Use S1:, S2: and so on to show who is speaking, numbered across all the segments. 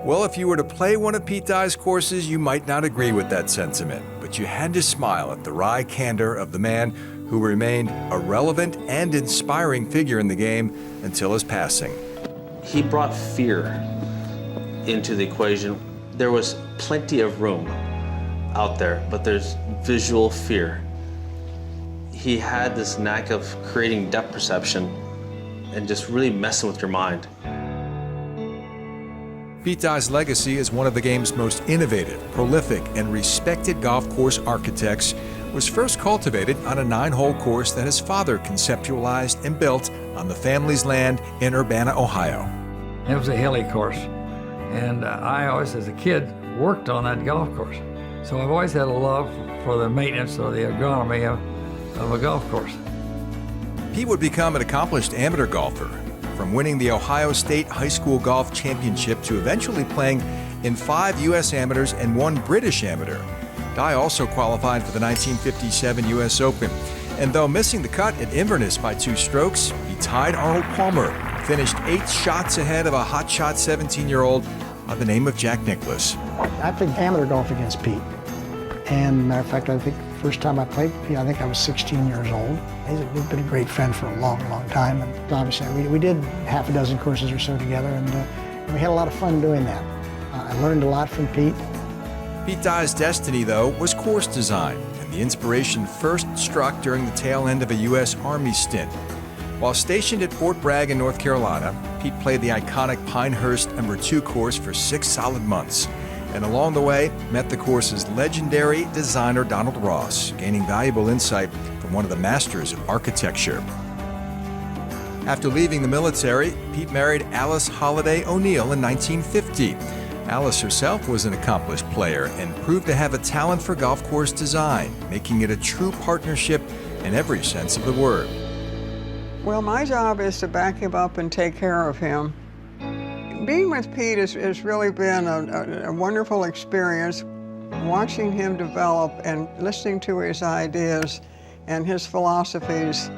S1: Well, if you were to play one of Pete Dye's courses, you might not agree with that sentiment, but you had to smile at the wry candor of the man who remained a relevant and inspiring figure in the game until his passing.
S2: He brought fear into the equation. There was plenty of room out there, but there's visual fear. He had this knack of creating depth perception and just really messing with your mind.
S1: Pete Dye's legacy as one of the game's most innovative, prolific, and respected golf course architects was first cultivated on a 9-hole course that his father conceptualized and built on the family's land in Urbana, Ohio.
S3: It was a hilly course, and I always, as a kid, worked on that golf course. So I've always had a love for the maintenance or the agronomy of a golf course.
S1: Pete would become an accomplished amateur golfer, from winning the Ohio State High School Golf Championship to eventually playing in 5 U.S. amateurs and 1 British amateur. Dye also qualified for the 1957 U.S. Open, and though missing the cut at Inverness by 2 strokes, he tied Arnold Palmer, finished 8 shots ahead of a hotshot 17-year-old by the name of Jack Nicklaus.
S4: I played amateur golf against Pete, and matter of fact, I think the first time I played Pete, I think I was 16 years old. He's been a great friend for a long, long time, and obviously we did half a dozen courses or so together, and we had a lot of fun doing that. I learned a lot from Pete.
S1: Pete Dye's destiny, though, was course design, and the inspiration first struck during the tail end of a U.S. Army stint. While stationed at Fort Bragg in North Carolina, Pete played the iconic Pinehurst No. 2 course for 6 solid months, and along the way met the course's legendary designer Donald Ross, gaining valuable insight from one of the masters of architecture. After leaving the military, Pete married Alice Holliday O'Neill in 1950. Alice herself was an accomplished player and proved to have a talent for golf course design, making it a true partnership in every sense of the word.
S5: Well, my job is to back him up and take care of him. Being with Pete has really been a wonderful experience, watching him develop and listening to his ideas and his philosophies.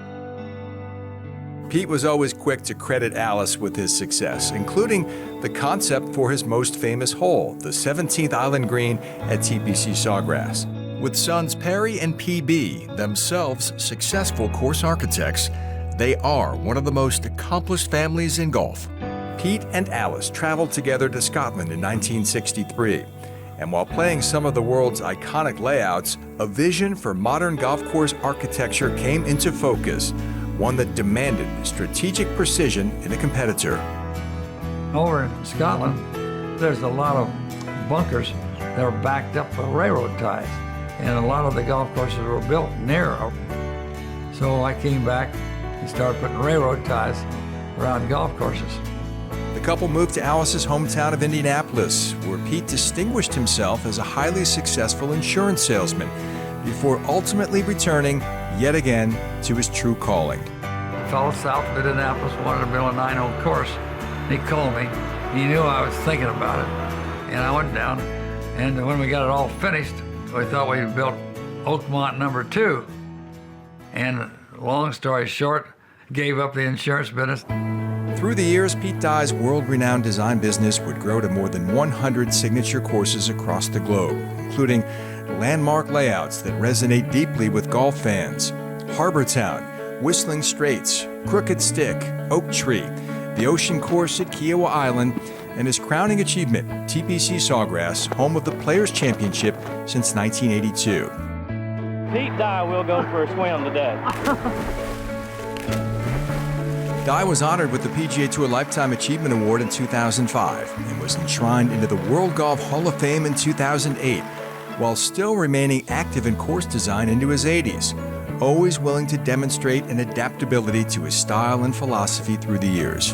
S1: Pete was always quick to credit Alice with his success, including the concept for his most famous hole, the 17th Island Green at TPC Sawgrass. With sons Perry and PB, themselves successful course architects, they are one of the most accomplished families in golf. Pete and Alice traveled together to Scotland in 1963, and while playing some of the world's iconic layouts, a vision for modern golf course architecture came into focus, one that demanded strategic precision in a competitor.
S3: Over in Scotland, there's a lot of bunkers that are backed up by railroad ties, and a lot of the golf courses were built narrow. So I came back and started putting railroad ties around golf courses.
S1: The couple moved to Alice's hometown of Indianapolis, where Pete distinguished himself as a highly successful insurance salesman before ultimately returning yet again to his true calling.
S3: A fellow south of Indianapolis wanted to build a 9-hole course. He called me. He knew I was thinking about it. And I went down, and when we got it all finished, we thought we'd built Oakmont No. 2. And long story short, gave up the insurance business.
S1: Through the years, Pete Dye's world-renowned design business would grow to more than 100 signature courses across the globe, including landmark layouts that resonate deeply with golf fans: Harbortown, Whistling Straits, Crooked Stick, Oak Tree, the Ocean Course at Kiowa Island, and his crowning achievement, TPC Sawgrass, home of the Players' Championship since 1982.
S6: Pete Dye will go for a swim today.
S1: Dye was honored with the PGA Tour Lifetime Achievement Award in 2005 and was enshrined into the World Golf Hall of Fame in 2008, while still remaining active in course design into his 80s, always willing to demonstrate an adaptability to his style and philosophy through the years.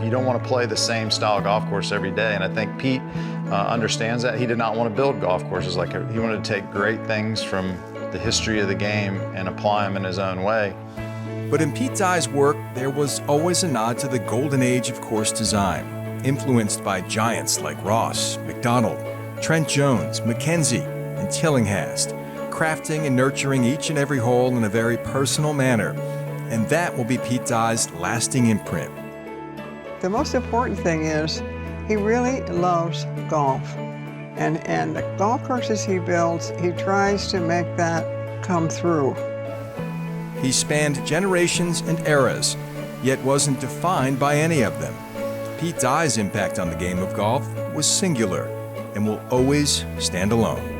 S7: You don't want to play the same style golf course every day, and I think Pete understands that. He did not want to build golf courses like he wanted to take great things from the history of the game and apply them in his own way.
S1: But in Pete Dye's work, there was always a nod to the golden age of course design, influenced by giants like Ross, McDonald, Trent Jones, Mackenzie, and Tillinghast, crafting and nurturing each and every hole in a very personal manner. And that will be Pete Dye's lasting imprint.
S5: The most important thing is He really loves golf. And the golf courses he builds, he tries to make that come through.
S1: He spanned generations and eras, yet wasn't defined by any of them. Pete Dye's impact on the game of golf was singular and will always stand alone.